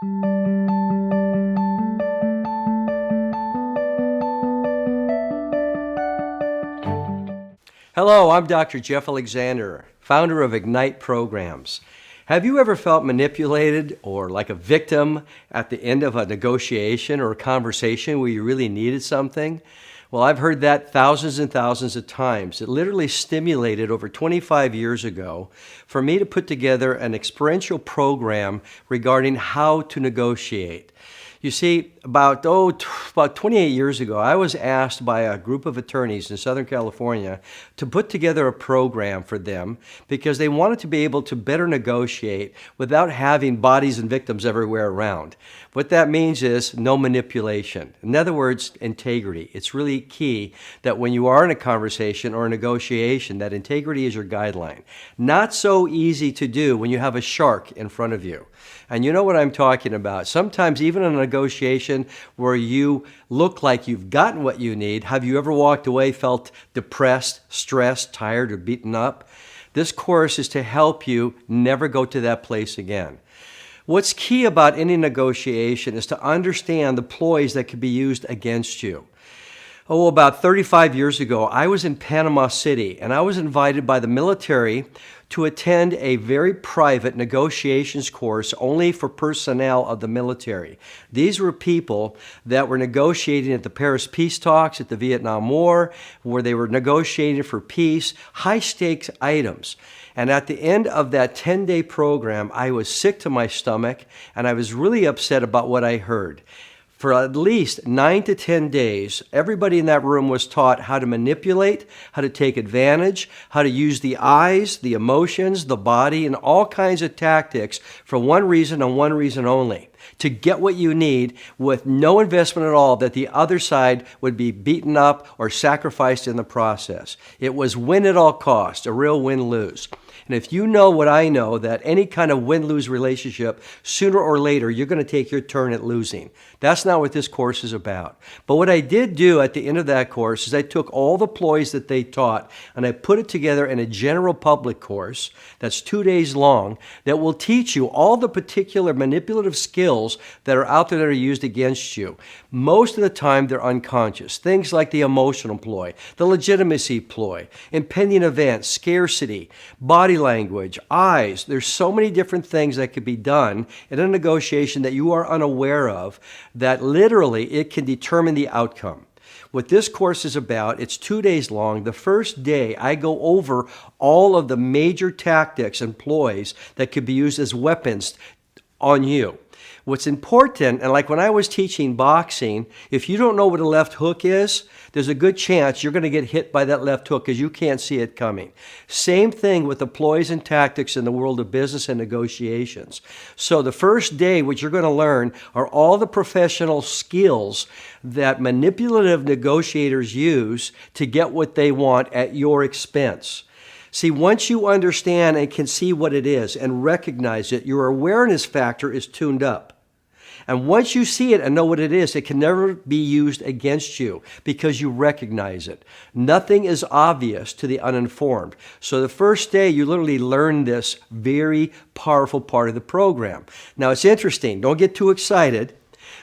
Hello, I'm Dr. Jeff Alexander, founder of Ignite Programs. Have you ever felt manipulated or like a victim at the end of a negotiation or a conversation where you really needed something? Well, I've heard that thousands and thousands of times. It literally stimulated over 25 years ago for me to put together an experiential program regarding how to negotiate. You see, about 28 years ago, I was asked by a group of attorneys in Southern California to put together a program for them because they wanted to be able to better negotiate without having bodies and victims everywhere around. What that means is no manipulation. In other words, integrity. It's really key that when you are in a conversation or a negotiation, that integrity is your guideline. Not so easy to do when you have a shark in front of you. And you know what I'm talking about. Sometimes even in a negotiation where you look like you've gotten what you need, have you ever walked away, felt depressed, stressed, tired, or beaten up? This course is to help you never go to that place again. What's key about any negotiation is to understand the ploys that can be used against you. About 35 years ago, I was in Panama City, and I was invited by the military to attend a very private negotiations course only for personnel of the military. These were people that were negotiating at the Paris peace talks, at the Vietnam War, where they were negotiating for peace, high-stakes items. And at the end of that 10-day program, I was sick to my stomach, and I was really upset about what I heard. For at least 9 to 10 days, everybody in that room was taught how to manipulate, how to take advantage, how to use the eyes, the emotions, the body, and all kinds of tactics for one reason and one reason only: to get what you need with no investment at all, that the other side would be beaten up or sacrificed in the process. It was win at all costs, a real win-lose. And if you know what I know, that any kind of win-lose relationship, sooner or later, you're going to take your turn at losing. That's not what this course is about. But what I did do at the end of that course is I took all the ploys that they taught and I put it together in a general public course that's 2 days long that will teach you all the particular manipulative skills that are out there that are used against you. Most of the time, they're unconscious. Things like the emotional ploy, the legitimacy ploy, impending events, scarcity, body language, eyes. There's so many different things that could be done in a negotiation that you are unaware of that literally it can determine the outcome. What this course is about, it's 2 days long. The first day, I go over all of the major tactics and ploys that could be used as weapons on you. What's important, and like when I was teaching boxing, if you don't know what a left hook is, there's a good chance you're going to get hit by that left hook because you can't see it coming. Same thing with the ploys and tactics in the world of business and negotiations. So the first day, what you're going to learn are all the professional skills that manipulative negotiators use to get what they want at your expense. See, once you understand and can see what it is and recognize it, your awareness factor is tuned up. And once you see it and know what it is, it can never be used against you because you recognize it. Nothing is obvious to the uninformed. So the first day, you literally learn this very powerful part of the program. Now, it's interesting. Don't get too excited,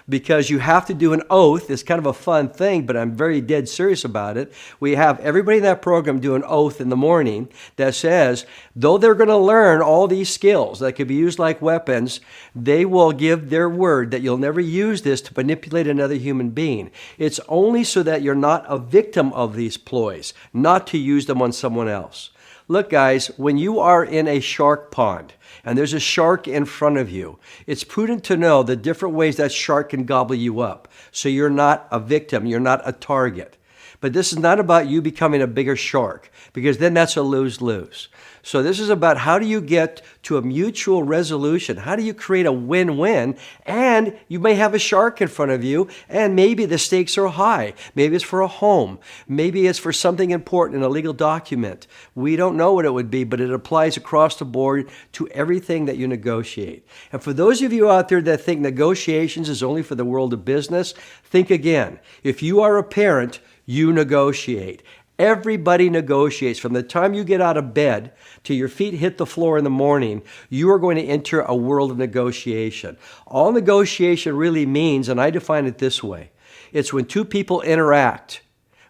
because you have to do an oath. It's kind of a fun thing, but I'm very dead serious about it. We have everybody in that program do an oath in the morning that says, though they're going to learn all these skills that could be used like weapons, they will give their word that you'll never use this to manipulate another human being. It's only so that you're not a victim of these ploys, not to use them on someone else. Look, guys, when you are in a shark pond and there's a shark in front of you, it's prudent to know the different ways that shark can gobble you up. So you're not a victim, you're not a target. But this is not about you becoming a bigger shark, because then that's a lose-lose. So this is about how do you get to a mutual resolution? How do you create a win-win? And you may have a shark in front of you, and maybe the stakes are high. Maybe it's for a home. Maybe it's for something important in a legal document. We don't know what it would be, but it applies across the board to everything that you negotiate. And for those of you out there that think negotiations is only for the world of business, think again. If you are a parent, you negotiate. Everybody negotiates. From the time you get out of bed till your feet hit the floor in the morning, you are going to enter a world of negotiation. All negotiation really means, and I define it this way, it's when two people interact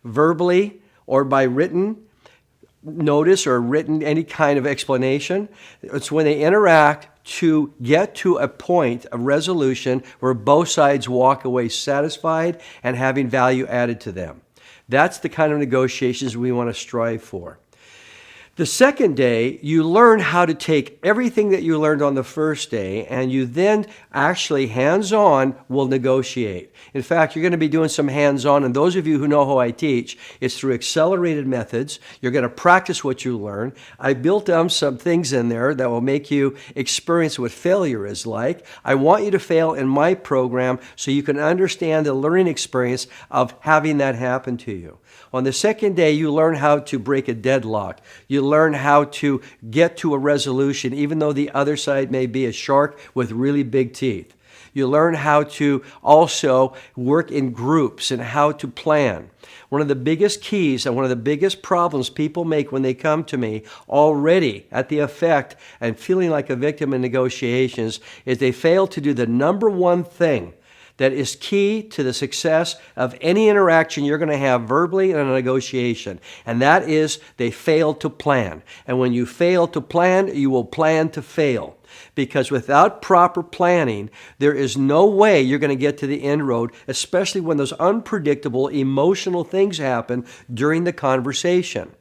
verbally or by written notice or written any kind of explanation. It's when they interact to get to a point of resolution where both sides walk away satisfied and having value added to them. That's the kind of negotiations we want to strive for. The second day, you learn how to take everything that you learned on the first day, and you then actually hands-on will negotiate. In fact, you're going to be doing some hands-on, and those of you who know how I teach, it's through accelerated methods. You're going to practice what you learn. I built some things in there that will make you experience what failure is like. I want you to fail in my program so you can understand the learning experience of having that happen to you. On the second day, you learn how to break a deadlock. You learn how to get to a resolution, even though the other side may be a shark with really big teeth. You learn how to also work in groups and how to plan. One of the biggest keys and one of the biggest problems people make when they come to me already at the effect and feeling like a victim in negotiations is they fail to do the number one thing that is key to the success of any interaction you're going to have verbally in a negotiation. And that is they fail to plan. And when you fail to plan, you will plan to fail. Because without proper planning, there is no way you're going to get to the end road, especially when those unpredictable emotional things happen during the conversation.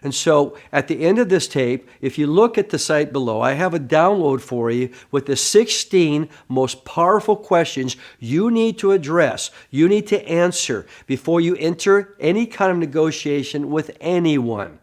And so at the end of this tape, if you look at the site below, I have a download for you with the 16 most powerful questions you need to address, you need to answer before you enter any kind of negotiation with anyone.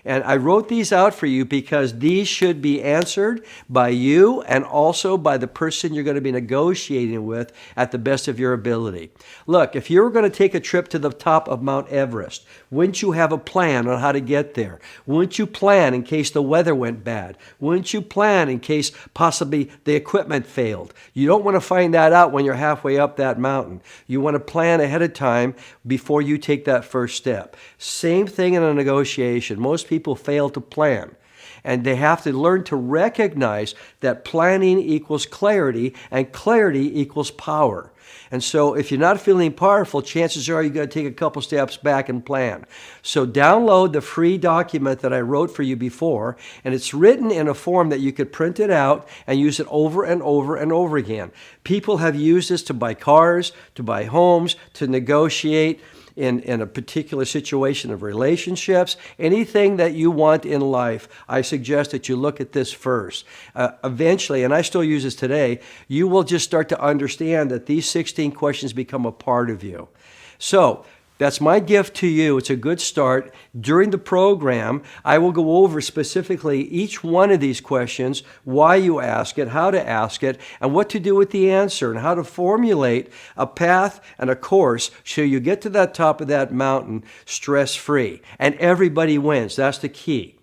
And I wrote these out for you because these should be answered by you and also by the person you're going to be negotiating with at the best of your ability. Look, if you were going to take a trip to the top of Mount Everest, wouldn't you have a plan on how to get there? Wouldn't you plan in case the weather went bad? Wouldn't you plan in case possibly the equipment failed? You don't want to find that out when you're halfway up that mountain. You want to plan ahead of time before you take that first step. Same thing in a negotiation. Most people fail to plan. And they have to learn to recognize that planning equals clarity and clarity equals power. And so if you're not feeling powerful, chances are you're going to take a couple steps back and plan. So download the free document that I wrote for you before, and it's written in a form that you could print it out and use it over and over and over again. People have used this to buy cars, to buy homes, to negotiate in a particular situation of relationships, anything that you want in life. I suggest that you look at this first. Eventually, and I still use this today, you will just start to understand that these 16 questions become a part of you. So that's my gift to you. It's a good start. During the program, I will go over specifically each one of these questions, why you ask it, how to ask it, and what to do with the answer, and how to formulate a path and a course so you get to that top of that mountain stress-free. And everybody wins. That's the key.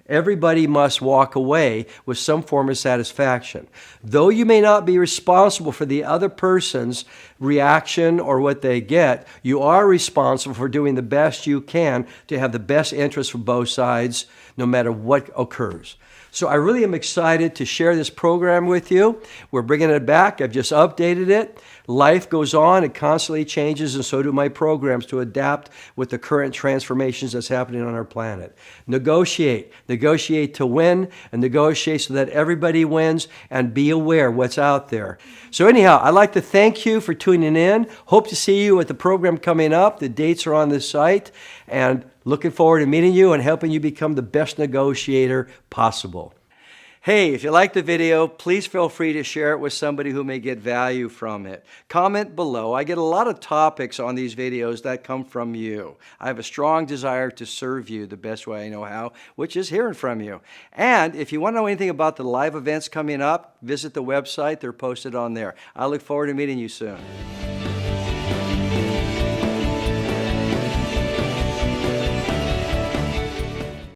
Everybody must walk away with some form of satisfaction. Though you may not be responsible for the other person's reaction or what they get, you are responsible for doing the best you can to have the best interest for both sides, no matter what occurs. So I really am excited to share this program with you. We're bringing it back. I've just updated it. Life goes on. It constantly changes, and so do my programs to adapt with the current transformations that's happening on our planet. Negotiate. Negotiate to win, and negotiate so that everybody wins, and be aware what's out there. So anyhow, I'd like to thank you for tuning in. Hope to see you at the program coming up. The dates are on the site, and looking forward to meeting you and helping you become the best negotiator possible. Hey, if you like the video, please feel free to share it with somebody who may get value from it. Comment below. I get a lot of topics on these videos that come from you. I have a strong desire to serve you the best way I know how, which is hearing from you. And if you want to know anything about the live events coming up, visit the website. They're posted on there. I look forward to meeting you soon.